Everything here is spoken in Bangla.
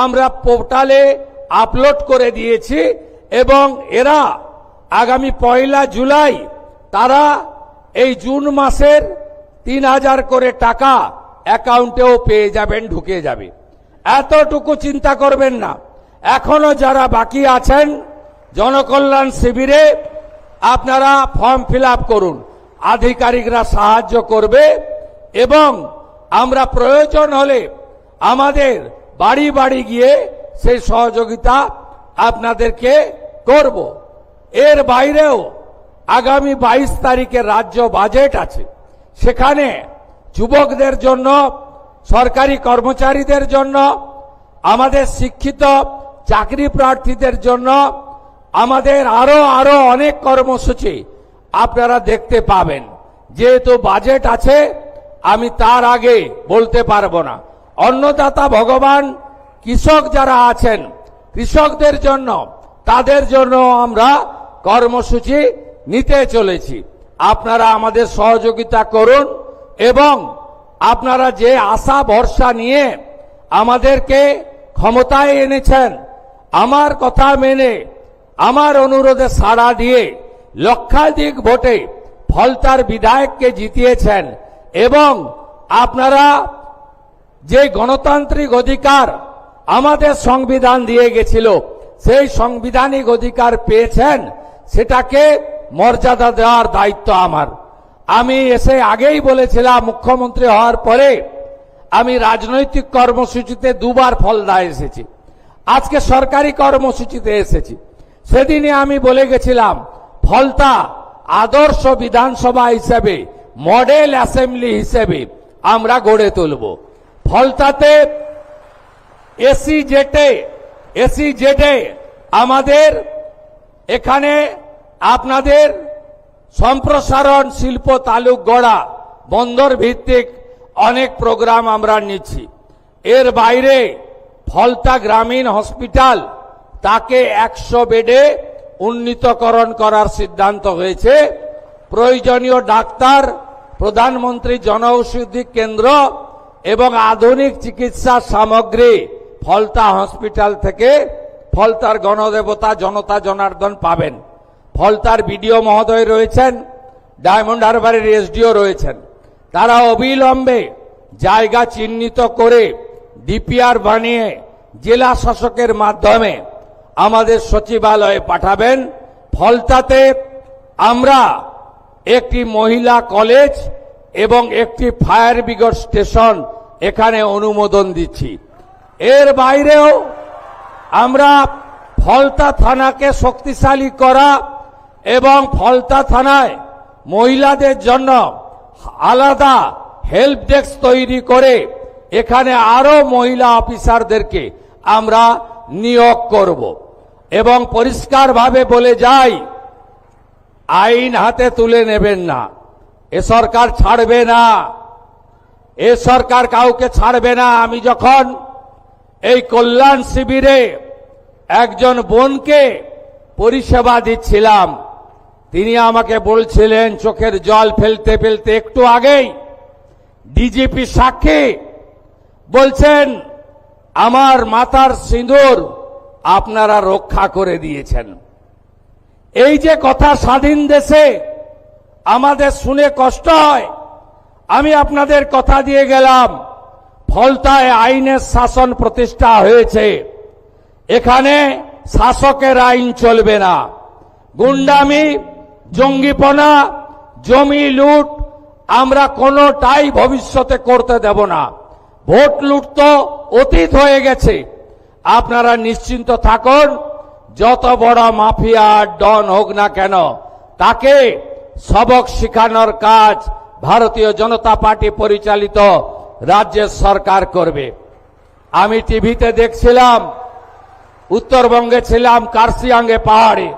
আমরা পোর্টালে আপলোড করে দিয়েছি এবং এরা আগামী 1 জুলাই তারা এই জুন মাসের 3000 করে টাকা অ্যাকাউন্টেও পেয়ে যাবেন, ঢুকে যাবে। এতটুকু চিন্তা করবেন না। এখনো যারা বাকি আছেন জনকল্যাণ শিবিরে আপনারা ফর্ম ফিল আপ করুন, আধিকারিকরা সাহায্য করবে এবং আমরা প্রয়োজন হলে আমাদের বাড়ি বাড়ি গিয়ে সেই সহযোগিতা আপনাদেরকে করব। এর বাইরেও আগামী 22 তারিখে রাজ্য বাজেট আছে, সেখানে যুবকদের জন্য, সরকারি কর্মচারীদের জন্য, আমাদের শিক্ষিত চাকরি প্রার্থীদের জন্য আমাদের আরো অনেক কর্মসূচি আপনারা দেখতে পাবেন। যেহেতু বাজেট আছে আমি তার আগে বলতে পারবো না। অন্নদাতা ভগবান, কৃষক যারা আছেন কৃষকদের জন্য, তাদের জন্য আমরা কর্মসূচি নিতে চলেছি। আপনারা আমাদের সহযোগিতা করুন এবং আপনারা যে আশা ভরসা নিয়ে আমাদেরকে ক্ষমতায় এনেছেন, আমার কথা মেনে আমার অনুরোধে সাড়া দিয়ে লক্ষাধিক ভোটে ফলতার বিধায়ককে জিতিয়েছেন এবং আপনারা যে গণতান্ত্রিক অধিকার আমাদের সংবিধান দিয়ে গেছিল সেই সাংবিধানিক অধিকার পেয়েছেন, সেটাকে মর্যাদা দেওয়ার দায়িত্ব আমার। আমি এসে আগেই বলেছিলাম, মুখ্যমন্ত্রী হওয়ার পরে আমি রাজনৈতিক কর্মসূচিতে 2 বার ফলদা এসেছি, আজকে সরকারি কর্মসূচিতে এসেছি। সেদিনে আমি বলে গেছিলাম ফলতা আদর্শ বিধানসভা হিসেবে, মডেল অ্যাসেম্বলি হিসেবে আমরা গড়ে তুলব। ফলতাতে এসি জেটে আমাদের এখানে আপনাদের সম্প্রসারণ, শিল্প তালুক গড়া, বন্দর ভিত্তিক অনেক প্রোগ্রাম আমরা নিচ্ছি। এর বাইরে ফলতা গ্রামীণ হসপিটাল তাকে 100 বেডে উন্নীতকরণ করার সিদ্ধান্ত হয়েছে। প্রয়োজনীয় ডাক্তার, প্রধানমন্ত্রী জনঔষধি কেন্দ্র এবং আধুনিক চিকিৎসা সামগ্রী ফলতা হসপিটাল থেকে ফলতার গণদেবতা জনতা জনার্দন পাবেন। ফলতার বিডিও মহোদয় রয়েছেন, ডায়মন্ড হারবারের এসডিও রয়েছেন। তারা অবিলম্বে জায়গা চিহ্নিত করে ডিপিআর বানিয়ে জেলা শাসকের মাধ্যমে আমাদের সচিবালয়ে পাঠাবেন। ফলতাতে আমরা একটি মহিলা কলেজ এবং একটি ফায়ার ব্রিগেড স্টেশন এখানে অনুমোদন দিচ্ছি। এর বাইরেও আমরা ফলতা থানাকে শক্তিশালী করা এবং ফলতা থানায় মহিলাদের জন্য আলাদা হেল্প ডেস্ক তৈরি করে এখানে আরো মহিলা অফিসারদেরকে আমরা নিয়োগ করব এবং পরিষ্কারভাবে বলে যাই, আইন হাতে তুলে নেবেন না। এ সরকার ছাড়বে না, এ সরকার কাউকে ছাড়বে না। আমি যখন এই কল্যাণ শিবিরে একজন বোনকে পরিষেবা দিচ্ছিলাম, তিনি আমাকে বলছিলেন চোখের জল ফেলতে ফেলতে, একটু আগেই ডিজিপি সাক্ষী বলছেন আমার মাথার সিঁদুর আপনারা রক্ষা করে দিয়েছেন। এই যে কথা স্বাধীন দেশে আমাদের শুনে কষ্ট হয়, আমি আপনাদের কথা দিয়ে গেলাম ফলতায় আইনের শাসন প্রতিষ্ঠা হয়েছে। এখানে শাসকের আইন চলবে না। গুন্ডামি, জঙ্গিপনা, জমি লুট আমরা কোনোটাই ভবিষ্যতে করতে দেব না। ভোট লুট তো অতীত হয়ে গেছে। আপনারা নিশ্চিন্ত থাকুন, যত বড় মাফিয়া ডন হোক না কেন তাকে সবক শেখানোর কাজ ভারতীয় জনতা পার্টি পরিচালিত রাজ্যের সরকার করবে। আমি টিভিতে দেখছিলাম, উত্তরবঙ্গে ছিলাম কার্শিয়াঙ্গে পাহাড়ে,